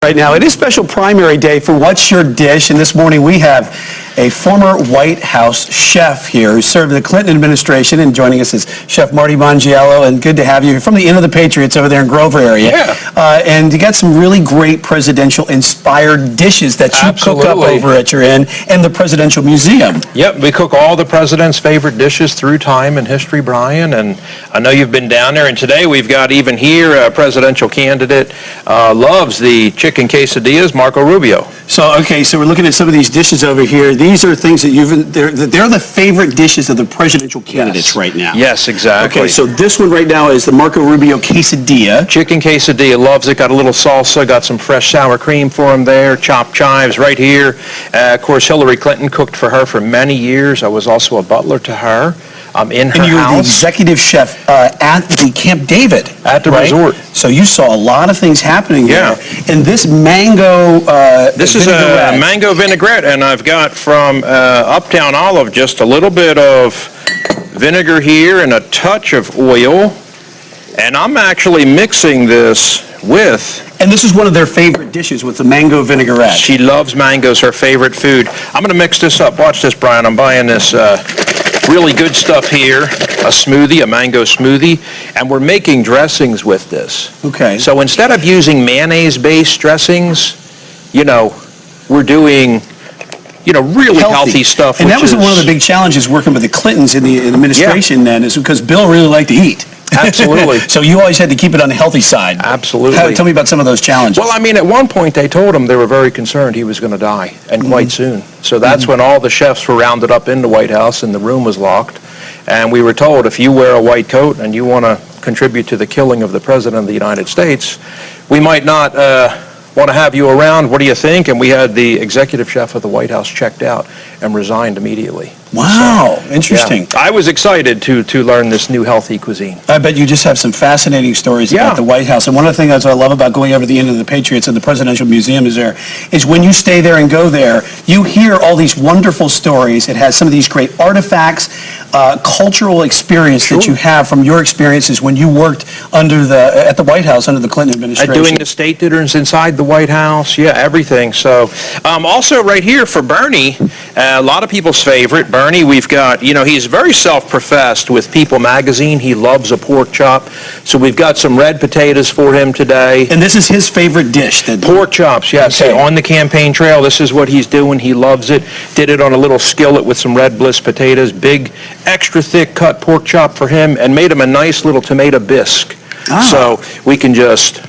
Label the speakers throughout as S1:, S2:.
S1: Right now, it is special primary day for What's Your Dish, and this morning we have a former White House chef here who served in the Clinton administration, and joining us is Chef Marti Mongiello, and good to have you. You're from the Inn of the Patriots over there in Grover area.
S2: Yeah.
S1: And you got some really great presidential-inspired dishes that you cook up over at your inn and the Presidential Museum.
S2: Yep, we cook all the president's favorite dishes through time and history, Brian, and I know you've been down there, and today we've got even here a presidential candidate loves the chicken quesadillas, Marco Rubio.
S1: So, okay, so we're looking at some of these dishes over here. These are things that they're the favorite dishes of the presidential candidates right now.
S2: Yes, exactly.
S1: Okay, so this one right now is the Marco Rubio quesadilla.
S2: Chicken quesadilla, loves it. Got a little salsa, got some fresh sour cream for him there, chopped chives right here. Of course, Hillary Clinton cooked for her for many years. I was also a butler to her. In her
S1: and you were
S2: house.
S1: the executive chef at the Camp David.
S2: At the resort.
S1: So you saw a lot of things happening there. And this mango
S2: This is a mango vinaigrette, and I've got from Uptown Olive just a little bit of vinegar here and a touch of oil. And I'm actually mixing this with...
S1: And this is one of their favorite dishes with the mango vinaigrette.
S2: She loves mangoes, her favorite food. I'm going to mix this up. Watch this, Brian. I'm buying this really good stuff here, a smoothie, a mango smoothie, and we're making dressings with this.
S1: Okay.
S2: So instead of using mayonnaise-based dressings, you know, we're doing, you know, really healthy stuff.
S1: And that was one of the big challenges working with the Clintons in the administration then, is because Bill really liked to eat.
S2: Absolutely.
S1: So you always had to keep it on the healthy side.
S2: Absolutely.
S1: Tell me about some of those challenges.
S2: Well, I mean, at one point they told him they were very concerned he was going to die, and quite soon. So that's when all the chefs were rounded up in the White House and the room was locked. And we were told, if you wear a white coat and you want to contribute to the killing of the President of the United States, we might not want to have you around. What do you think? And we had the executive chef of the White House checked out and resigned immediately.
S1: Wow, so, interesting.
S2: Yeah. I was excited to learn this new healthy cuisine.
S1: I bet you just have some fascinating stories about the White House. And one of the things I love about going over the Inn of the Patriots and the Presidential Museum is when you stay there and go there, you hear all these wonderful stories. It has some of these great artifacts, cultural experience that you have from your experiences when you worked at the White House under the Clinton administration.
S2: Doing the state dinners inside the White House, everything. So also right here for Bernie, a lot of people's favorite, Bernie, we've got, you know, he's very self-professed with People magazine. He loves a pork chop. So we've got some red potatoes for him today.
S1: And this is his favorite dish?
S2: Pork chops, yes. Okay. On the campaign trail, this is what he's doing. He loves it. Did it on a little skillet with some red Bliss potatoes. Big, extra thick cut pork chop for him, and made him a nice little tomato bisque. So we can just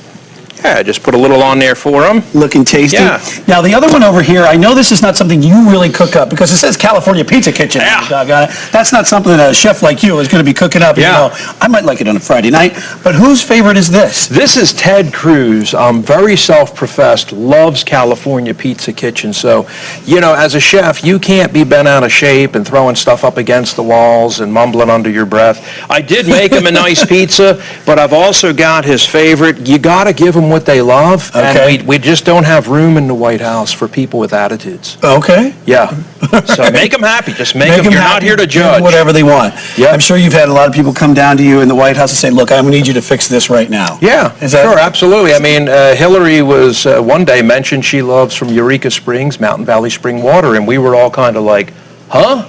S2: put a little on there for him.
S1: Looking tasty.
S2: Yeah.
S1: Now, the other one over here, I know this is not something you really cook up because it says California Pizza Kitchen.
S2: Yeah.
S1: That's not something that a chef like you is going to be cooking up.
S2: Yeah.
S1: You know, I might like it on a Friday night, but whose favorite is this?
S2: This is Ted Cruz. Very self-professed, loves California Pizza Kitchen. So, you know, as a chef, you can't be bent out of shape and throwing stuff up against the walls and mumbling under your breath. I did make him a nice pizza, but I've also got his favorite. You got to give him what they love, and we just don't have room in the White House for people with attitudes.
S1: Okay.
S2: Yeah. So make them happy. Just make them. You're not here to judge.
S1: Whatever they want.
S2: Yeah.
S1: I'm sure you've had a lot of people come down to you in the White House and say, look, I need you to fix this right now.
S2: Yeah, sure, absolutely. I mean, Hillary was one day mentioned she loves from Eureka Springs, Mountain Valley spring water, and we were all kind of like, huh?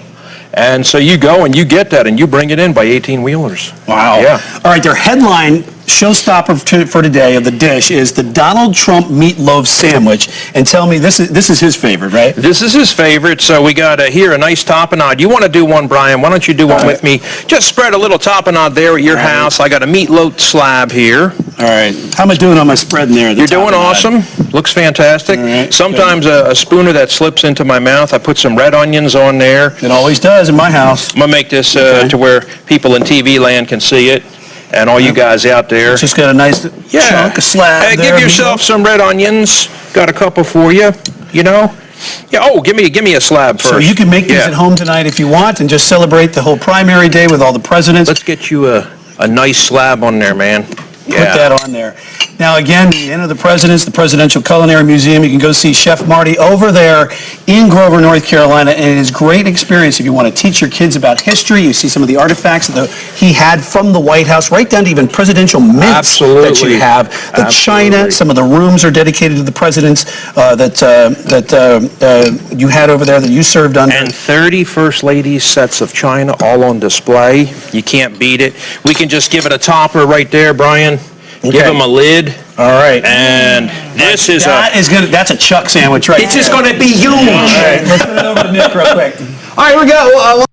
S2: And so you go and you get that and you bring it in by 18-wheelers.
S1: Wow.
S2: Yeah.
S1: All right, their headline showstopper for today of the dish is the Donald Trump meatloaf sandwich. And tell me, this is his favorite, right?
S2: This is his favorite. So we got here a nice tapenade. You want to do one, Brian? Why don't you do one with me? Just spread a little tapenade there at your house. I got a meatloaf slab here.
S1: All right. How am I doing on my spread in there?
S2: You're doing awesome. Looks fantastic.
S1: Right,
S2: sometimes a spooner that slips into my mouth. I put some red onions on there.
S1: It always does in my house.
S2: I'm going to make this to where people in TV land can see it. And all you guys out there.
S1: Just got a nice chunk, a slab
S2: Hey, give yourself some red onions. Got a couple for you, you know. Yeah, oh, give me a slab first.
S1: So you can make these at home tonight if you want and just celebrate the whole primary day with all the presidents.
S2: Let's get you a nice slab on there, man.
S1: Put that on there. Now, again, the Inn of the Presidents, the Presidential Culinary Museum, you can go see Chef Marti over there in Grover, North Carolina, and it is a great experience if you want to teach your kids about history. You see some of the artifacts that he had from the White House, right down to even presidential mints that you have. The china, some of the rooms are dedicated to the presidents that you had over there that you served under.
S2: And 30 First Ladies sets of china all on display. You can't beat it. We can just give it a topper right there, Brian.
S1: Okay.
S2: Give them a lid.
S1: All right.
S2: And this is
S1: that's a Chuck sandwich right
S2: It's just going to be huge.
S1: All right, let's put it over to Nick real quick. All right, here we go.